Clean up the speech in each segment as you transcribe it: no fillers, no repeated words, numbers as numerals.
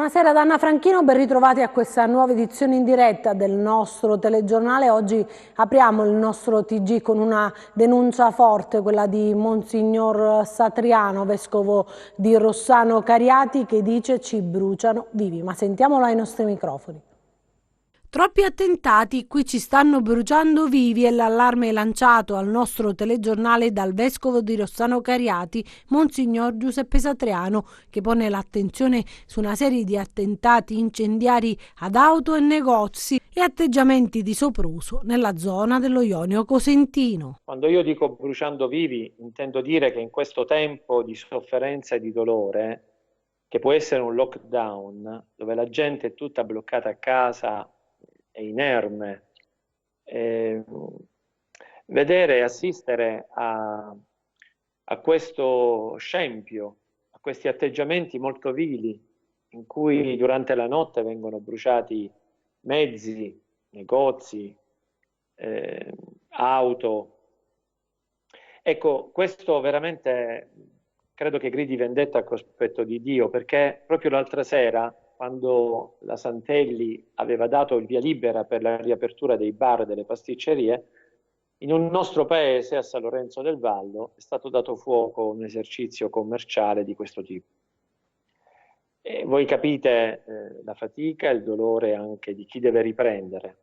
Buonasera da Anna Franchino, ben ritrovati a questa nuova edizione in diretta del nostro telegiornale. Oggi apriamo il nostro TG con una denuncia forte, quella di Monsignor Satriano, vescovo di Rossano Cariati, che dice: ci bruciano vivi. Ma sentiamolo ai nostri microfoni. Troppi attentati, qui ci stanno bruciando vivi, è l'allarme lanciato al nostro telegiornale dal vescovo di Rossano Cariati, Monsignor Giuseppe Satriano, che pone l'attenzione su una serie di attentati incendiari ad auto e negozi e atteggiamenti di sopruso nella zona dello Ionio Cosentino. Quando io dico bruciando vivi, intendo dire che in questo tempo di sofferenza e di dolore, che può essere un lockdown, dove la gente è tutta bloccata a casa, è inerme, vedere e assistere a questo scempio, a questi atteggiamenti molto vili, in cui durante la notte vengono bruciati mezzi, negozi, auto. Ecco, questo veramente credo che gridi vendetta a cospetto di Dio, perché proprio l'altra sera, quando la Santelli aveva dato il via libera per la riapertura dei bar e delle pasticcerie, in un nostro paese, a San Lorenzo del Vallo, è stato dato fuoco a un esercizio commerciale di questo tipo. E voi capite la fatica e il dolore anche di chi deve riprendere.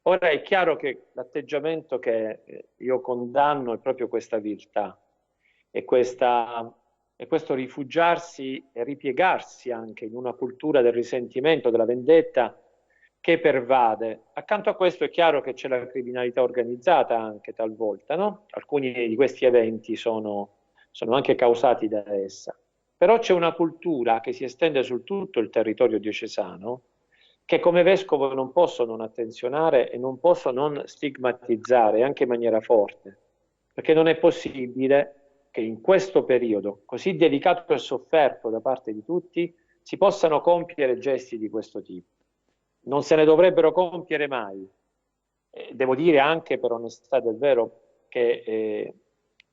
Ora è chiaro che l'atteggiamento che io condanno è proprio questa viltà e questo rifugiarsi e ripiegarsi anche in una cultura del risentimento, della vendetta che pervade. Accanto a questo è chiaro che c'è la criminalità organizzata anche talvolta, no? Alcuni di questi eventi sono anche causati da essa. Però c'è una cultura che si estende su tutto il territorio diocesano che come vescovo non posso non attenzionare e non posso non stigmatizzare anche in maniera forte, perché non è possibile che in questo periodo così delicato e sofferto da parte di tutti si possano compiere gesti di questo tipo. Non se ne dovrebbero compiere mai. Devo dire anche per onestà del vero che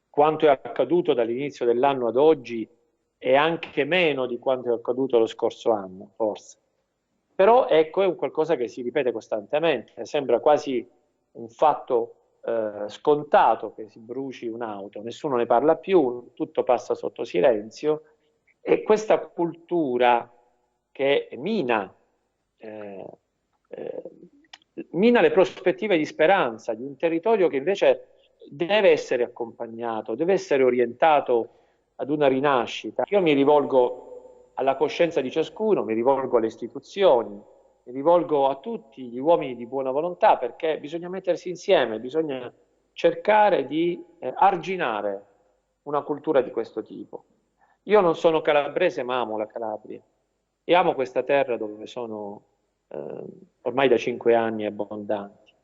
quanto è accaduto dall'inizio dell'anno ad oggi è anche meno di quanto è accaduto lo scorso anno, forse. Però ecco, è un qualcosa che si ripete costantemente, sembra quasi un fatto scontato che si bruci un'auto, nessuno ne parla più, tutto passa sotto silenzio e questa cultura che mina le prospettive di speranza di un territorio che invece deve essere accompagnato, deve essere orientato ad una rinascita. Io mi rivolgo alla coscienza di ciascuno, mi rivolgo alle istituzioni, mi rivolgo a tutti gli uomini di buona volontà, perché bisogna mettersi insieme, bisogna cercare di arginare una cultura di questo tipo. Io non sono calabrese, ma amo la Calabria e amo questa terra dove sono ormai da 5 anni abbondanti.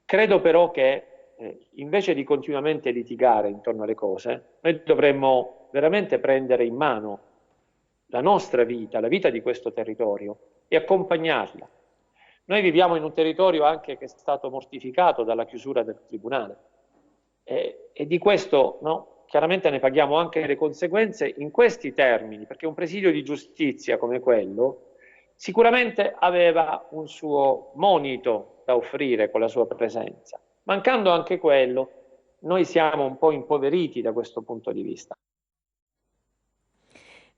Credo però che invece di continuamente litigare intorno alle cose, noi dovremmo veramente prendere in mano la nostra vita, la vita di questo territorio e accompagnarla. Noi viviamo in un territorio anche che è stato mortificato dalla chiusura del tribunale e di questo chiaramente ne paghiamo anche le conseguenze in questi termini, perché un presidio di giustizia come quello sicuramente aveva un suo monito da offrire con la sua presenza. Mancando anche quello, noi siamo un po' impoveriti da questo punto di vista.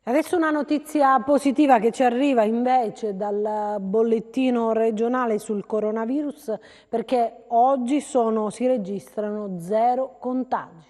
Adesso una notizia positiva che ci arriva invece dal bollettino regionale sul coronavirus, perché oggi si registrano 0 contagi.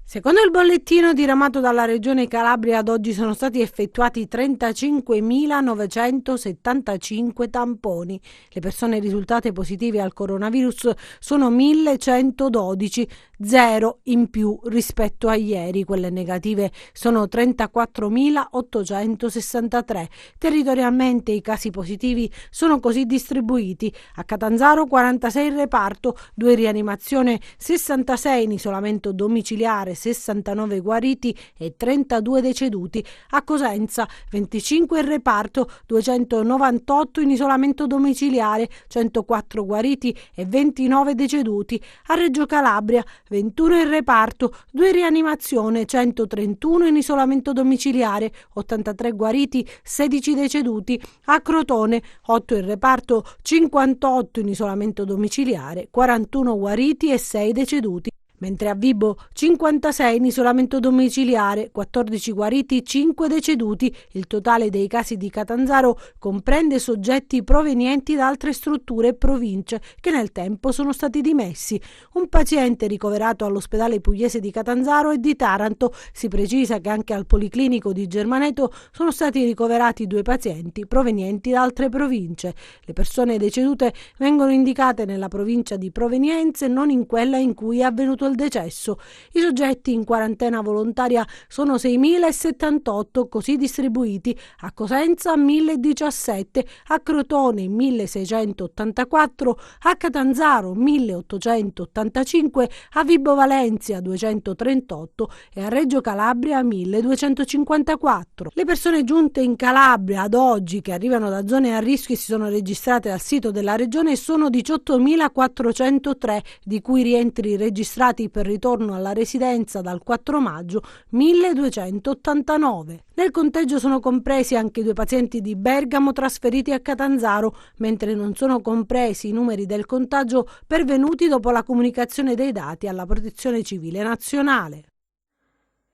Secondo il bollettino diramato dalla Regione Calabria, ad oggi sono stati effettuati 35.975 tamponi. Le persone risultate positive al coronavirus sono 1.112, 0 in più rispetto a ieri. Quelle negative sono 34.863. Territorialmente i casi positivi sono così distribuiti: a Catanzaro 46 in reparto, 2 in rianimazione, 66 in isolamento domiciliare, 69 guariti e 32 deceduti. A Cosenza 25 in reparto, 298 in isolamento domiciliare, 104 guariti e 29 deceduti. A Reggio Calabria 21 in reparto, 2 in rianimazione, 131 in isolamento domiciliare, 83 guariti, 16 deceduti. A Crotone 8 in reparto, 58 in isolamento domiciliare, 41 guariti e 6 deceduti. Mentre a Vibo 56 in isolamento domiciliare, 14 guariti, 5 deceduti. Il totale dei casi di Catanzaro comprende soggetti provenienti da altre strutture e province che nel tempo sono stati dimessi. Un paziente ricoverato all'ospedale pugliese di Catanzaro e di Taranto. Si precisa che anche al Policlinico di Germaneto sono stati ricoverati 2 pazienti provenienti da altre province. Le persone decedute vengono indicate nella provincia di provenienza e non in quella in cui è avvenuto il decesso. I soggetti in quarantena volontaria sono 6.078, così distribuiti: a Cosenza 1.017, a Crotone 1.684, a Catanzaro 1.885, a Vibo Valentia 238 e a Reggio Calabria 1.254. Le persone giunte in Calabria ad oggi che arrivano da zone a rischio e si sono registrate al sito della regione sono 18.403, di cui rientri registrati per ritorno alla residenza dal 4 maggio 1289. Nel conteggio sono compresi anche 2 pazienti di Bergamo trasferiti a Catanzaro, mentre non sono compresi i numeri del contagio pervenuti dopo la comunicazione dei dati alla Protezione Civile Nazionale.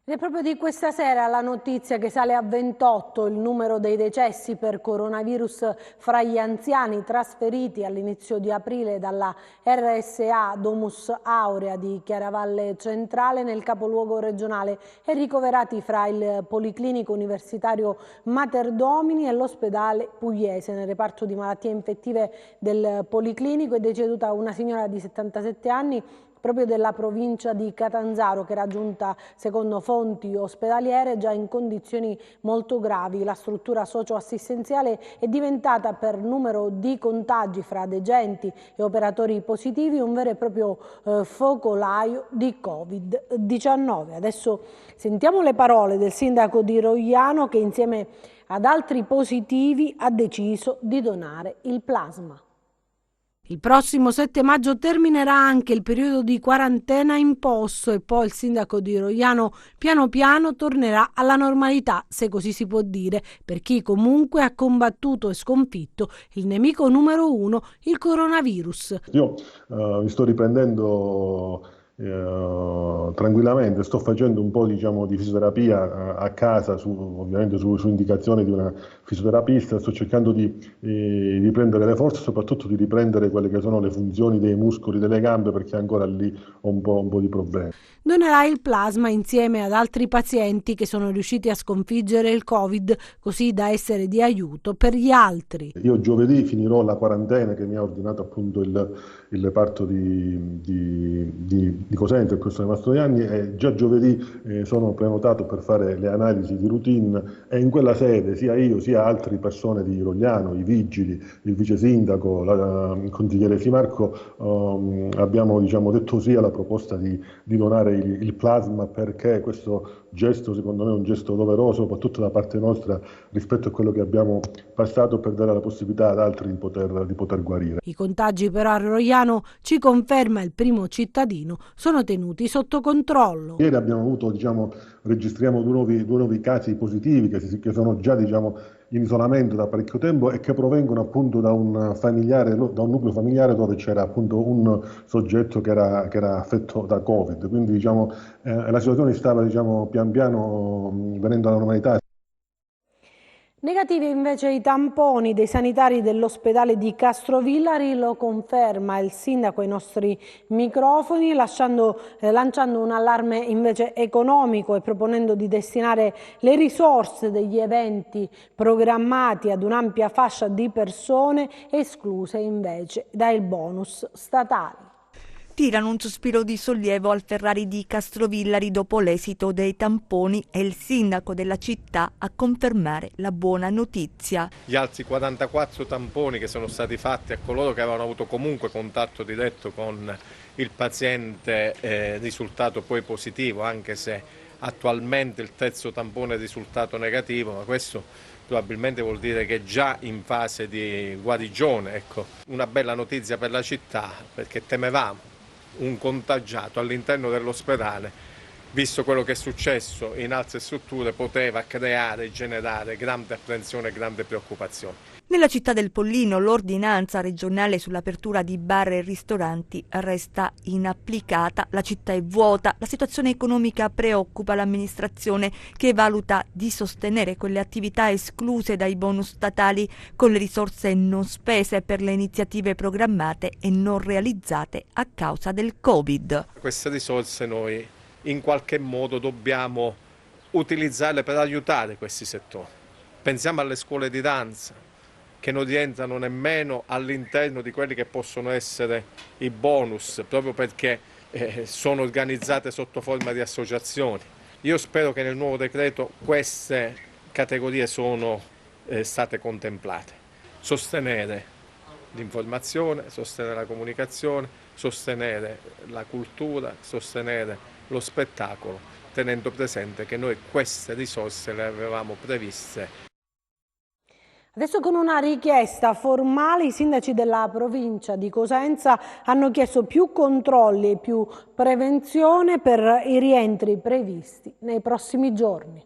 Ed è proprio di questa sera la notizia che sale a 28 il numero dei decessi per coronavirus fra gli anziani trasferiti all'inizio di aprile dalla RSA Domus Aurea di Chiaravalle Centrale nel capoluogo regionale e ricoverati fra il Policlinico Universitario Mater Domini e l'ospedale pugliese. Nel reparto di malattie infettive del Policlinico è deceduta una signora di 77 anni proprio della provincia di Catanzaro, che era giunta, secondo fonti ospedaliere, già in condizioni molto gravi. La struttura socioassistenziale è diventata, per numero di contagi fra degenti e operatori positivi, un vero e proprio focolaio di Covid-19. Adesso sentiamo le parole del sindaco di Rogliano, che insieme ad altri positivi ha deciso di donare il plasma. Il prossimo 7 maggio terminerà anche il periodo di quarantena imposto e poi il sindaco di Rogliano piano piano tornerà alla normalità, se così si può dire, per chi comunque ha combattuto e sconfitto il nemico numero 1, il coronavirus. Io mi sto riprendendo tranquillamente, sto facendo un po' di fisioterapia a casa, ovviamente su indicazione di una fisioterapista. Sto cercando di riprendere le forze, soprattutto di riprendere quelle che sono le funzioni dei muscoli delle gambe, perché ancora lì ho un po' di problemi. Donerà il plasma insieme ad altri pazienti che sono riusciti a sconfiggere il Covid, così da essere di aiuto per gli altri. Io giovedì finirò la quarantena che mi ha ordinato appunto il reparto di Cosenza, il professor Mastroianni, e già giovedì sono prenotato per fare le analisi di routine, e in quella sede sia io sia altre persone di Rogliano, i vigili, il vice sindaco, il consigliere Simarco, abbiamo detto sì alla proposta di donare il plasma, perché questo gesto secondo me è un gesto doveroso, soprattutto da parte nostra rispetto a quello che abbiamo passato, per dare la possibilità ad altri di poter guarire. I contagi però a Rogliano, ci conferma il primo cittadino, sono tenuti sotto controllo. Ieri abbiamo avuto, registriamo due nuovi casi positivi che sono già in isolamento da parecchio tempo e che provengono appunto da un nucleo familiare dove c'era appunto un soggetto che era affetto da Covid. Quindi la situazione stava pian piano venendo alla normalità. Negativi invece i tamponi dei sanitari dell'ospedale di Castrovillari, lo conferma il sindaco ai nostri microfoni, lanciando un allarme invece economico e proponendo di destinare le risorse degli eventi programmati ad un'ampia fascia di persone escluse invece dai bonus statali. Tirano un sospiro di sollievo al Ferrari di Castrovillari dopo l'esito dei tamponi e il sindaco della città a confermare la buona notizia. Gli altri 44 tamponi che sono stati fatti a coloro che avevano avuto comunque contatto diretto con il paziente è risultato poi positivo, anche se attualmente il terzo tampone è risultato negativo, ma questo probabilmente vuol dire che è già in fase di guarigione. Ecco, una bella notizia per la città, perché temevamo un contagiato all'interno dell'ospedale, visto quello che è successo in altre strutture, poteva creare e generare grande apprensione e grande preoccupazione. Nella città del Pollino l'ordinanza regionale sull'apertura di bar e ristoranti resta inapplicata, la città è vuota, la situazione economica preoccupa l'amministrazione che valuta di sostenere quelle attività escluse dai bonus statali con le risorse non spese per le iniziative programmate e non realizzate a causa del Covid. Queste risorse noi in qualche modo dobbiamo utilizzarle per aiutare questi settori. Pensiamo alle scuole di danza, che non rientrano nemmeno all'interno di quelli che possono essere i bonus, proprio perché sono organizzate sotto forma di associazioni. Io spero che nel nuovo decreto queste categorie sono state contemplate. Sostenere l'informazione, sostenere la comunicazione, sostenere la cultura, sostenere lo spettacolo, tenendo presente che noi queste risorse le avevamo previste. Adesso con una richiesta formale i sindaci della provincia di Cosenza hanno chiesto più controlli e più prevenzione per i rientri previsti nei prossimi giorni.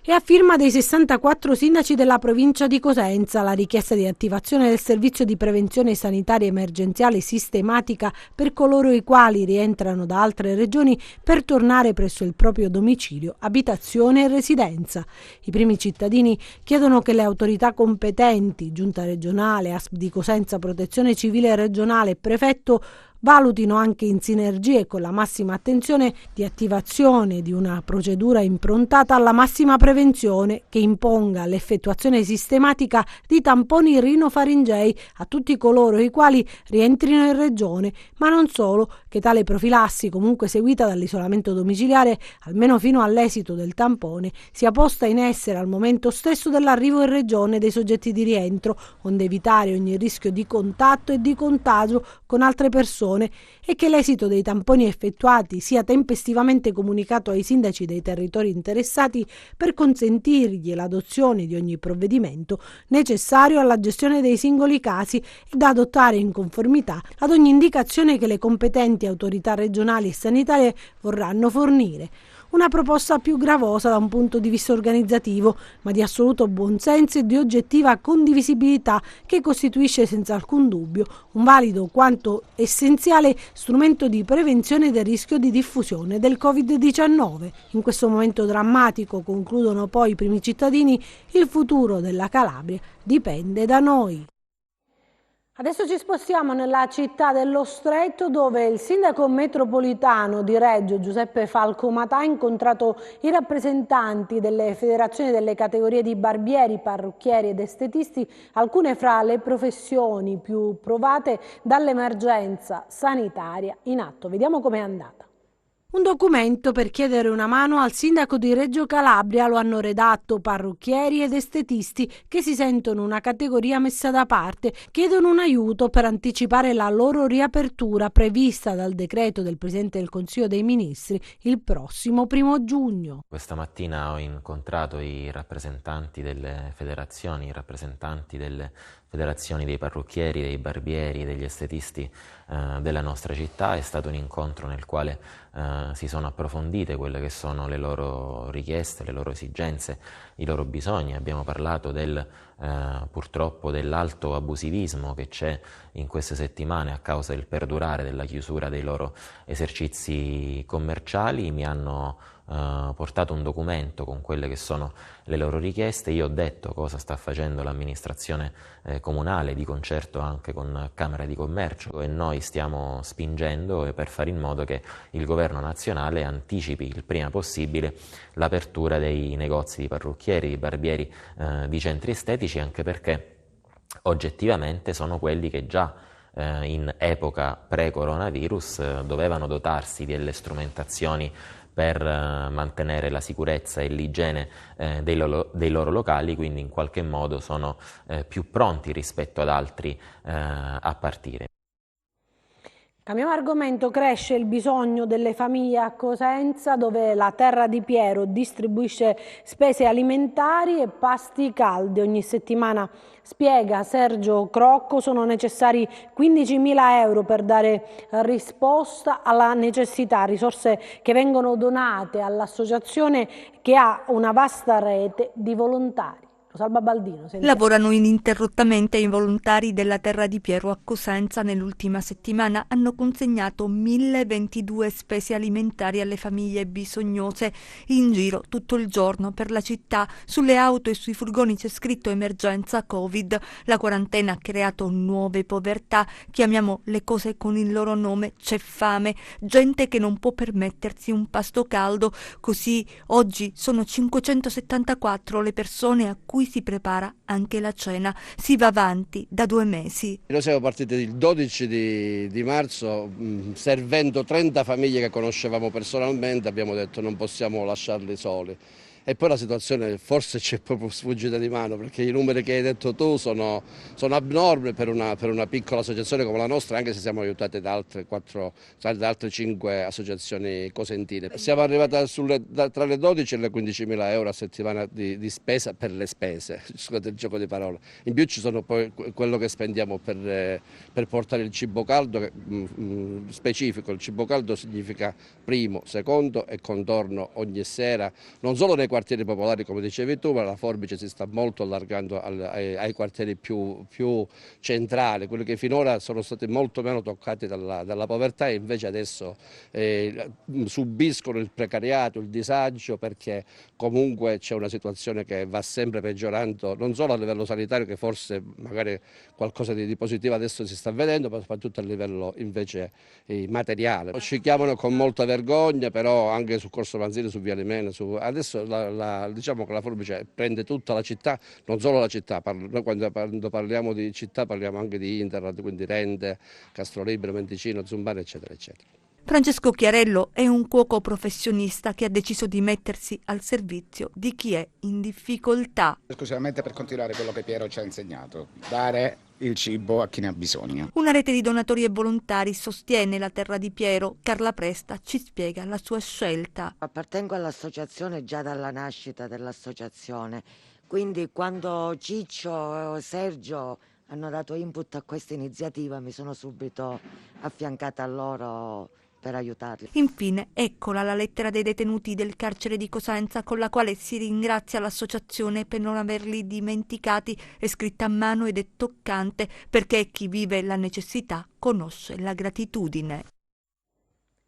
E a firma dei 64 sindaci della provincia di Cosenza la richiesta di attivazione del servizio di prevenzione sanitaria emergenziale sistematica per coloro i quali rientrano da altre regioni per tornare presso il proprio domicilio, abitazione e residenza. I primi cittadini chiedono che le autorità competenti, Giunta regionale, ASP di Cosenza, Protezione Civile regionale e Prefetto valutino anche in sinergie con la massima attenzione di attivazione di una procedura improntata alla massima prevenzione che imponga l'effettuazione sistematica di tamponi rinofaringei a tutti coloro i quali rientrino in regione, ma non solo, che tale profilassi, comunque seguita dall'isolamento domiciliare almeno fino all'esito del tampone, sia posta in essere al momento stesso dell'arrivo in regione dei soggetti di rientro, onde evitare ogni rischio di contatto e di contagio con altre persone, e che l'esito dei tamponi effettuati sia tempestivamente comunicato ai sindaci dei territori interessati per consentirgli l'adozione di ogni provvedimento necessario alla gestione dei singoli casi e da adottare in conformità ad ogni indicazione che le competenti autorità regionali e sanitarie vorranno fornire. Una proposta più gravosa da un punto di vista organizzativo, ma di assoluto buonsenso e di oggettiva condivisibilità che costituisce senza alcun dubbio un valido quanto essenziale strumento di prevenzione del rischio di diffusione del Covid-19. In questo momento drammatico, concludono poi i primi cittadini, il futuro della Calabria dipende da noi. Adesso ci spostiamo nella città dello Stretto, dove il sindaco metropolitano di Reggio, Giuseppe Falcomatà, ha incontrato i rappresentanti delle federazioni delle categorie di barbieri, parrucchieri ed estetisti, alcune fra le professioni più provate dall'emergenza sanitaria in atto. Vediamo com'è andata. Un documento per chiedere una mano al sindaco di Reggio Calabria lo hanno redatto parrucchieri ed estetisti che si sentono una categoria messa da parte, chiedono un aiuto per anticipare la loro riapertura prevista dal decreto del Presidente del Consiglio dei Ministri il prossimo 1° giugno. Questa mattina ho incontrato i rappresentanti delle federazioni, i rappresentanti delle federazioni dei parrucchieri, dei barbieri, degli estetisti della nostra città. È stato un incontro nel quale si sono approfondite quelle che sono le loro richieste, le loro esigenze, i loro bisogni. Abbiamo parlato purtroppo dell'alto abusivismo che c'è in queste settimane a causa del perdurare della chiusura dei loro esercizi commerciali. Mi hanno portato un documento con quelle che sono le loro richieste. Io ho detto cosa sta facendo l'amministrazione comunale di concerto anche con Camera di Commercio, e noi stiamo spingendo per fare in modo che il governo nazionale anticipi il prima possibile l'apertura dei negozi di parrucchieri, di barbieri, di centri estetici, anche perché oggettivamente sono quelli che già in epoca pre-coronavirus dovevano dotarsi delle strumentazioni per mantenere la sicurezza e l'igiene dei loro locali, quindi in qualche modo sono più pronti rispetto ad altri a partire. Cambiamo argomento, cresce il bisogno delle famiglie a Cosenza, dove la Terra di Piero distribuisce spese alimentari e pasti caldi ogni settimana. Spiega Sergio Crocco, sono necessari 15.000 euro per dare risposta alla necessità, risorse che vengono donate all'associazione che ha una vasta rete di volontari. Rosalba Baldino. Sentiamo. Lavorano ininterrottamente i volontari della Terra di Piero a Cosenza. Nell'ultima settimana hanno consegnato 1.022 spese alimentari alle famiglie bisognose. In giro tutto il giorno per la città, sulle auto e sui furgoni c'è scritto emergenza Covid. La quarantena ha creato nuove povertà, chiamiamo le cose con il loro nome, c'è fame, gente che non può permettersi un pasto caldo. Così oggi sono 574 le persone a cui si prepara anche la cena. Si va avanti da 2 mesi. Noi siamo partiti il 12 di marzo, servendo 30 famiglie che conoscevamo personalmente, abbiamo detto non possiamo lasciarli soli. E poi la situazione forse ci è proprio sfuggita di mano, perché i numeri che hai detto tu sono abnormi per una piccola associazione come la nostra, anche se siamo aiutati da altre 5 associazioni cosentine. Siamo arrivati tra le 12 e le 15.000 euro a settimana di spesa per le spese, scusate il gioco di parole. In più ci sono poi quello che spendiamo per portare il cibo caldo, specifico. Il cibo caldo significa primo, secondo e contorno ogni sera, non solo nei quartieri popolari come dicevi tu, ma la forbice si sta molto allargando ai quartieri più centrali, quelli che finora sono stati molto meno toccati dalla povertà e invece adesso subiscono il precariato, il disagio, perché comunque c'è una situazione che va sempre peggiorando, non solo a livello sanitario, che forse magari qualcosa di positivo adesso si sta vedendo, ma soprattutto a livello invece materiale. Ci chiamano con molta vergogna, però anche su Corso Manzini, su Viale Mena, adesso diciamo che la forbice prende tutta la città, non solo la città, noi quando parliamo di città parliamo anche di Interland, quindi Rende, Castrolibero, Menticino, Zumbano, eccetera, eccetera. Francesco Chiarello è un cuoco professionista che ha deciso di mettersi al servizio di chi è in difficoltà. Esclusivamente per continuare quello che Piero ci ha insegnato, dare il cibo a chi ne ha bisogno. Una rete di donatori e volontari sostiene la Terra di Piero. Carla Presta ci spiega la sua scelta. Appartengo all'associazione già dalla nascita dell'associazione, quindi quando Ciccio e Sergio hanno dato input a questa iniziativa mi sono subito affiancata a loro per aiutarli. Infine, eccola la lettera dei detenuti del carcere di Cosenza, con la quale si ringrazia l'associazione per non averli dimenticati. È scritta a mano ed è toccante, perché chi vive la necessità conosce la gratitudine.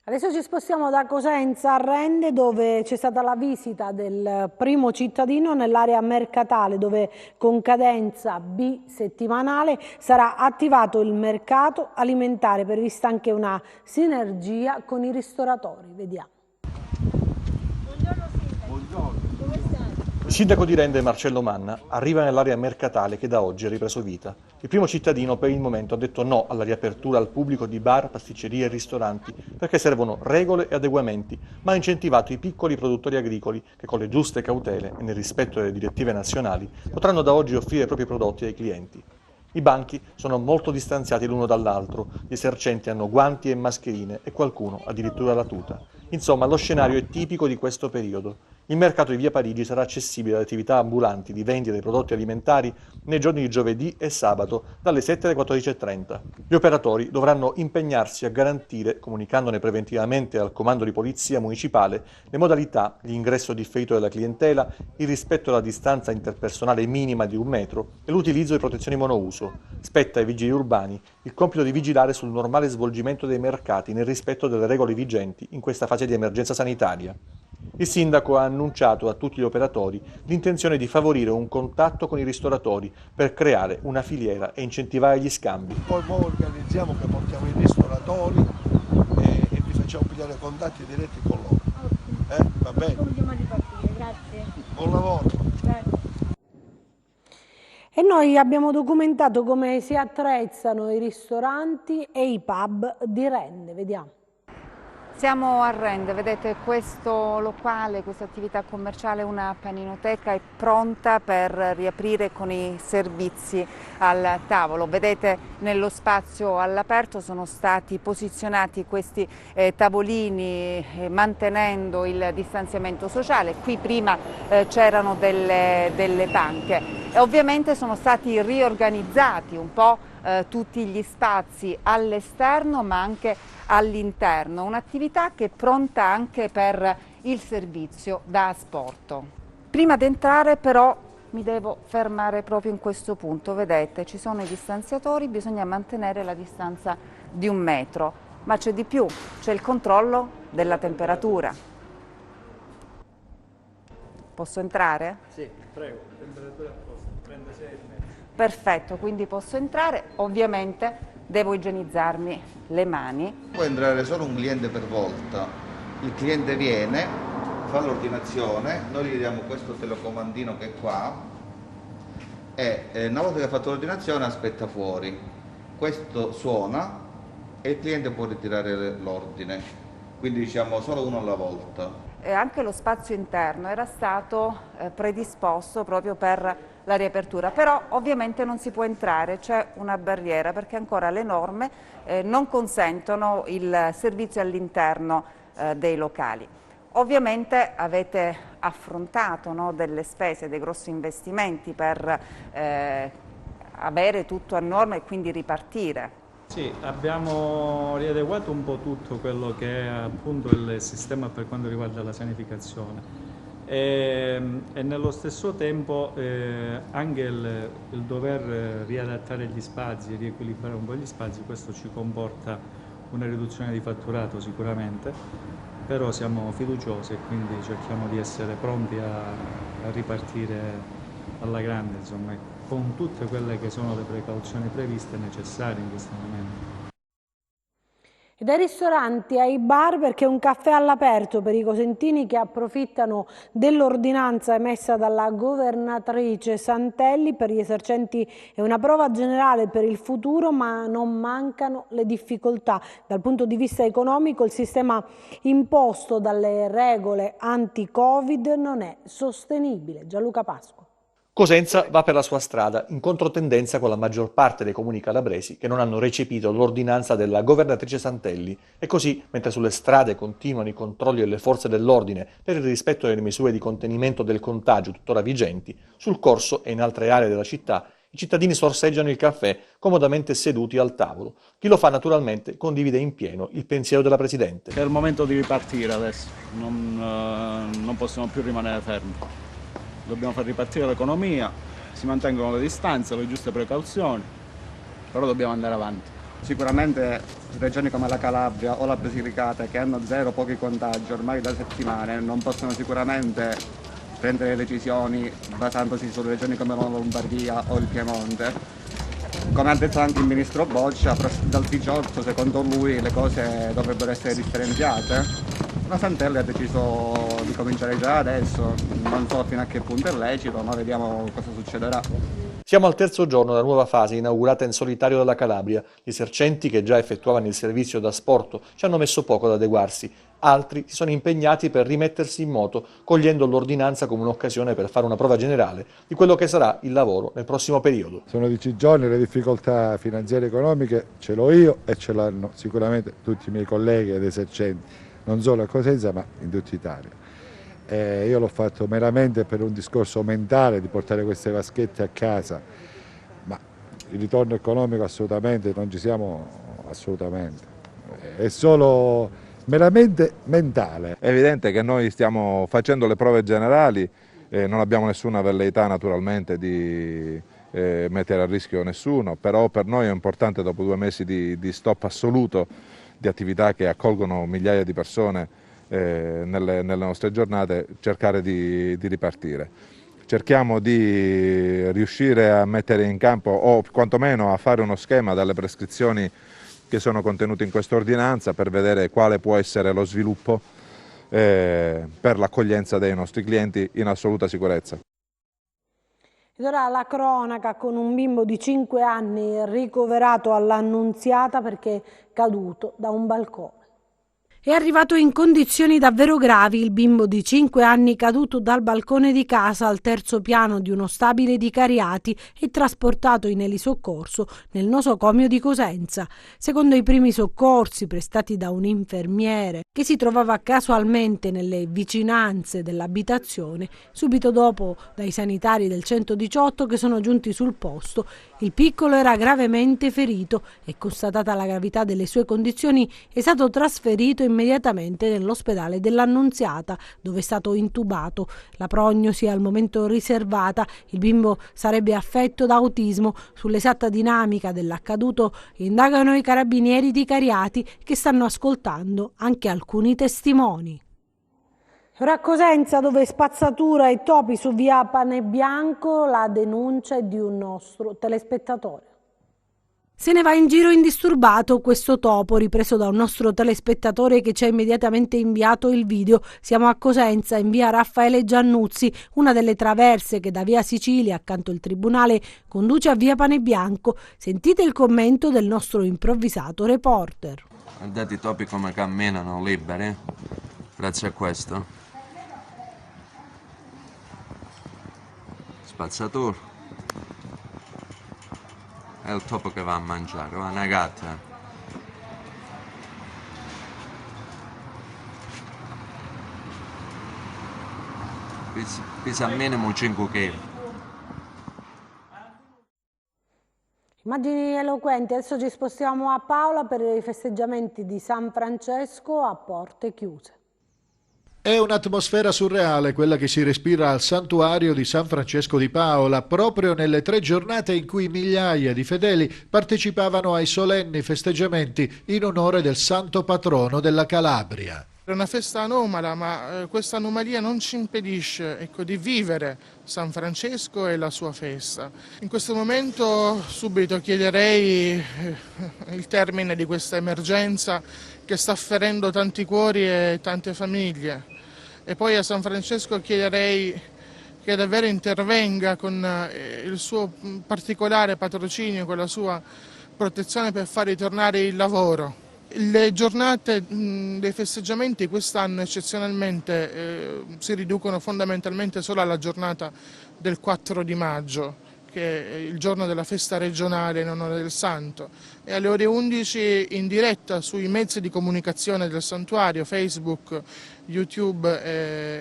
Adesso ci spostiamo da Cosenza a Rende, dove c'è stata la visita del primo cittadino nell'area mercatale, dove con cadenza bisettimanale sarà attivato il mercato alimentare, prevista anche una sinergia con i ristoratori. Vediamo. Buongiorno Sindaco. Buongiorno. Come stai? Il sindaco di Rende, Marcello Manna, arriva nell'area mercatale che da oggi ha ripreso vita. Il primo cittadino per il momento ha detto no alla riapertura al pubblico di bar, pasticcerie e ristoranti, perché servono regole e adeguamenti, ma ha incentivato i piccoli produttori agricoli che con le giuste cautele e nel rispetto delle direttive nazionali potranno da oggi offrire i propri prodotti ai clienti. I banchi sono molto distanziati l'uno dall'altro, gli esercenti hanno guanti e mascherine e qualcuno addirittura la tuta. Insomma, lo scenario è tipico di questo periodo. Il mercato di Via Parigi sarà accessibile alle attività ambulanti di vendita dei prodotti alimentari nei giorni di giovedì e sabato dalle 7 alle 14.30. Gli operatori dovranno impegnarsi a garantire, comunicandone preventivamente al comando di polizia municipale, le modalità di ingresso differito della clientela, il rispetto della distanza interpersonale minima di 1 metro e l'utilizzo di protezioni monouso. Spetta ai vigili urbani il compito di vigilare sul normale svolgimento dei mercati nel rispetto delle regole vigenti in questa fase di emergenza sanitaria. Il sindaco ha annunciato a tutti gli operatori l'intenzione di favorire un contatto con i ristoratori per creare una filiera e incentivare gli scambi. Poi organizziamo che portiamo i ristoratori e vi facciamo pigliare contatti diretti con loro. Va bene? Prima di partire, grazie. Buon lavoro. Grazie. E noi abbiamo documentato come si attrezzano i ristoranti e i pub di Rende. Vediamo. Siamo a Rende, vedete questo locale, questa attività commerciale, una paninoteca è pronta per riaprire con i servizi al tavolo. Vedete nello spazio all'aperto sono stati posizionati questi tavolini mantenendo il distanziamento sociale. Qui prima c'erano delle panche e ovviamente sono stati riorganizzati un po' tutti gli spazi all'esterno ma anche all'interno, un'attività che è pronta anche per il servizio da asporto. Prima di entrare però mi devo fermare proprio in questo punto, vedete ci sono i distanziatori, bisogna mantenere la distanza di 1 metro, ma c'è di più, c'è il controllo della temperatura. Posso entrare? Sì, prego, temperatura a posto, 36,5. Perfetto, quindi posso entrare, ovviamente devo igienizzarmi le mani. Può entrare solo un cliente per volta. Il cliente viene, fa l'ordinazione, noi gli diamo questo telecomandino che è qua e una volta che ha fatto l'ordinazione aspetta fuori. Questo suona e il cliente può ritirare l'ordine. Quindi diciamo solo uno alla volta. E anche lo spazio interno era stato predisposto proprio per la riapertura, però ovviamente non si può entrare, c'è una barriera perché ancora le norme non consentono il servizio all'interno dei locali. Ovviamente avete affrontato, no, delle spese, dei grossi investimenti per avere tutto a norma e quindi ripartire. Sì, abbiamo riadeguato un po' tutto quello che è appunto il sistema per quanto riguarda la sanificazione e nello stesso tempo anche il dover riadattare gli spazi, riequilibrare un po' gli spazi, questo ci comporta una riduzione di fatturato sicuramente, però siamo fiduciosi e quindi cerchiamo di essere pronti a ripartire alla grande, insomma, con tutte quelle che sono le precauzioni previste e necessarie in questo momento. E dai ristoranti ai bar, perché un caffè all'aperto per i cosentini che approfittano dell'ordinanza emessa dalla governatrice Santelli per gli esercenti è una prova generale per il futuro, ma non mancano le difficoltà. Dal punto di vista economico il sistema imposto dalle regole anti-Covid non è sostenibile. Gianluca Pasqua. Cosenza va per la sua strada, in controtendenza con la maggior parte dei comuni calabresi che non hanno recepito l'ordinanza della governatrice Santelli. E così, mentre sulle strade continuano i controlli delle forze dell'ordine per il rispetto delle misure di contenimento del contagio tuttora vigenti, sul corso e in altre aree della città i cittadini sorseggiano il caffè comodamente seduti al tavolo. Chi lo fa naturalmente condivide in pieno il pensiero della Presidente. È il momento di ripartire adesso, non possiamo più rimanere fermi. Dobbiamo far ripartire l'economia, si mantengono le distanze, le giuste precauzioni, però dobbiamo andare avanti. Sicuramente regioni come la Calabria o la Basilicata, che hanno zero pochi contagi ormai da settimane, non possono sicuramente prendere decisioni basandosi su regioni come la Lombardia o il Piemonte. Come ha detto anche il ministro Boccia, dal 18 secondo lui le cose dovrebbero essere differenziate. La Santelli ha deciso di cominciare già adesso, non so fino a che punto è lecito, ma vediamo cosa succederà. Siamo al terzo giorno della nuova fase inaugurata in solitario dalla Calabria. Gli esercenti che già effettuavano il servizio da asporto ci hanno messo poco ad adeguarsi. Altri si sono impegnati per rimettersi in moto, cogliendo l'ordinanza come un'occasione per fare una prova generale di quello che sarà il lavoro nel prossimo periodo. Sono 10 giorni, le difficoltà finanziarie e economiche ce l'ho io e ce l'hanno sicuramente tutti i miei colleghi ed esercenti, non solo a Cosenza ma in tutta Italia. Io l'ho fatto meramente per un discorso mentale di portare queste vaschette a casa, ma il ritorno economico assolutamente non ci siamo, assolutamente, è solo meramente mentale. È evidente che noi stiamo facendo le prove generali, non abbiamo nessuna velleità naturalmente di mettere a rischio nessuno, però per noi è importante dopo 2 mesi di stop assoluto di attività che accolgono migliaia di persone nelle nostre giornate, cercare di ripartire. Cerchiamo di riuscire a mettere in campo o quantomeno a fare uno schema dalle prescrizioni che sono contenute in questa ordinanza per vedere quale può essere lo sviluppo per l'accoglienza dei nostri clienti in assoluta sicurezza. Ed ora la cronaca con un bimbo di 5 anni ricoverato all'Annunziata perché caduto da un balcone. È arrivato in condizioni davvero gravi il bimbo di 5 anni caduto dal balcone di casa al terzo piano di uno stabile di Cariati e trasportato in elisoccorso nel nosocomio di Cosenza. Secondo i primi soccorsi prestati da un infermiere che si trovava casualmente nelle vicinanze dell'abitazione, subito dopo dai sanitari del 118 che sono giunti sul posto, il piccolo era gravemente ferito e, constatata la gravità delle sue condizioni, è stato trasferito immediatamente nell'ospedale dell'Annunziata, dove è stato intubato. La prognosi è al momento riservata. Il bimbo sarebbe affetto da autismo. Sull'esatta dinamica dell'accaduto indagano i carabinieri di Cariati, che stanno ascoltando anche alcuni testimoni. Ora a Cosenza, dove spazzatura e topi su via Panebianco, la denuncia è di un nostro telespettatore. Se ne va in giro indisturbato questo topo, ripreso da un nostro telespettatore che ci ha immediatamente inviato il video. Siamo a Cosenza, in via Raffaele Giannuzzi, una delle traverse che da via Sicilia, accanto al tribunale, conduce a via Panebianco. Sentite il commento del nostro improvvisato reporter. Guardate i topi come camminano liberi, grazie a questo. Spazzatura. È il topo che va a mangiare, va una gatta. Pesa minimo 5 kg. Immagini eloquenti. Adesso ci spostiamo a Paola per i festeggiamenti di San Francesco a porte chiuse. È un'atmosfera surreale quella che si respira al santuario di San Francesco di Paola, proprio nelle 3 giornate in cui migliaia di fedeli partecipavano ai solenni festeggiamenti in onore del santo patrono della Calabria. È una festa anomala, ma questa anomalia non ci impedisce, di vivere San Francesco e la sua festa. In questo momento subito chiederei il termine di questa emergenza che sta ferendo tanti cuori e tante famiglie. E poi a San Francesco chiederei che davvero intervenga con il suo particolare patrocinio, con la sua protezione per far ritornare il lavoro. Le giornate dei festeggiamenti quest'anno eccezionalmente si riducono fondamentalmente solo alla giornata del 4 di maggio, che è il giorno della festa regionale in onore del santo, e alle ore 11 in diretta sui mezzi di comunicazione del santuario, Facebook, YouTube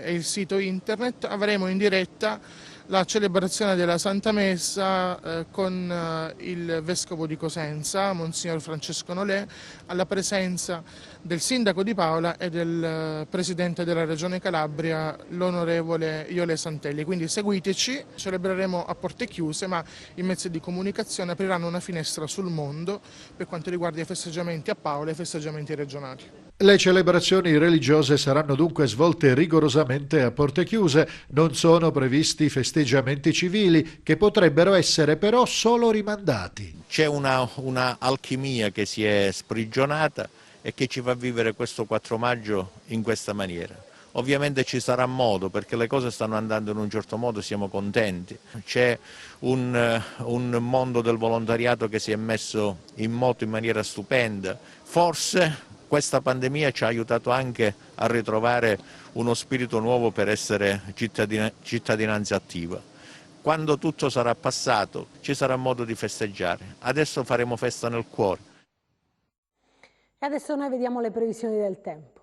e il sito internet, avremo in diretta la celebrazione della Santa Messa con il Vescovo di Cosenza, Monsignor Francesco Nolè, alla presenza del Sindaco di Paola e del Presidente della Regione Calabria, l'Onorevole Iole Santelli. Quindi seguiteci, celebreremo a porte chiuse, ma i mezzi di comunicazione apriranno una finestra sul mondo per quanto riguarda i festeggiamenti a Paola e i festeggiamenti regionali. Le celebrazioni religiose saranno dunque svolte rigorosamente a porte chiuse, non sono previsti festeggiamenti civili che potrebbero essere però solo rimandati. C'è una alchimia che si è sprigionata e che ci fa vivere questo 4 maggio in questa maniera. Ovviamente ci sarà modo, perché le cose stanno andando in un certo modo, siamo contenti. C'è un mondo del volontariato che si è messo in moto in maniera stupenda. Forse questa pandemia ci ha aiutato anche a ritrovare uno spirito nuovo per essere cittadinanza attiva. Quando tutto sarà passato ci sarà modo di festeggiare. Adesso faremo festa nel cuore. E adesso noi vediamo le previsioni del tempo.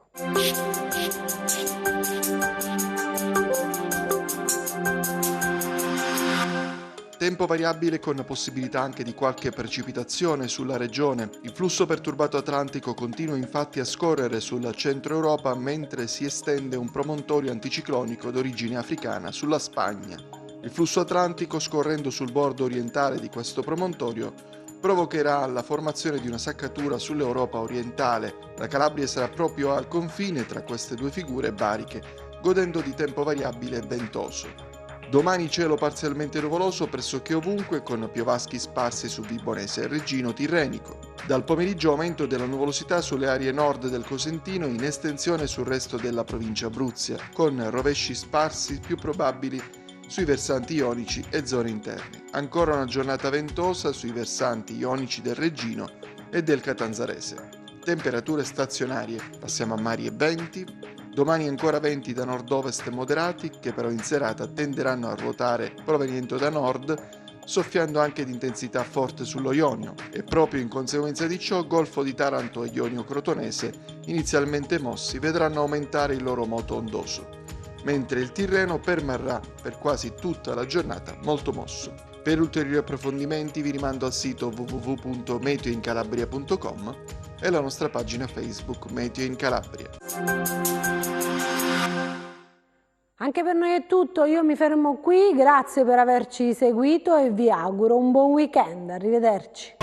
Tempo variabile con possibilità anche di qualche precipitazione sulla regione. Il flusso perturbato atlantico continua infatti a scorrere sul centro Europa mentre si estende un promontorio anticiclonico d'origine africana sulla Spagna. Il flusso atlantico, scorrendo sul bordo orientale di questo promontorio, provocherà la formazione di una saccatura sull'Europa orientale. La Calabria sarà proprio al confine tra queste due figure bariche, godendo di tempo variabile e ventoso. Domani cielo parzialmente nuvoloso pressoché ovunque con piovaschi sparsi su Vibonese e Reggino Tirrenico. Dal pomeriggio aumento della nuvolosità sulle aree nord del Cosentino in estensione sul resto della provincia Abruzia, con rovesci sparsi più probabili sui versanti ionici e zone interne. Ancora una giornata ventosa sui versanti ionici del Reggino e del Catanzarese. Temperature stazionarie, passiamo a mari e venti. Domani ancora venti da nord-ovest moderati, che però in serata tenderanno a ruotare proveniendo da nord, soffiando anche di intensità forte sullo Ionio, e proprio in conseguenza di ciò Golfo di Taranto e Ionio Crotonese, inizialmente mossi, vedranno aumentare il loro moto ondoso, mentre il Tirreno permarrà per quasi tutta la giornata molto mosso. Per ulteriori approfondimenti vi rimando al sito www.meteoincalabria.com e la nostra pagina Facebook Meteo in Calabria. Anche per noi è tutto, io mi fermo qui, grazie per averci seguito e vi auguro un buon weekend, arrivederci.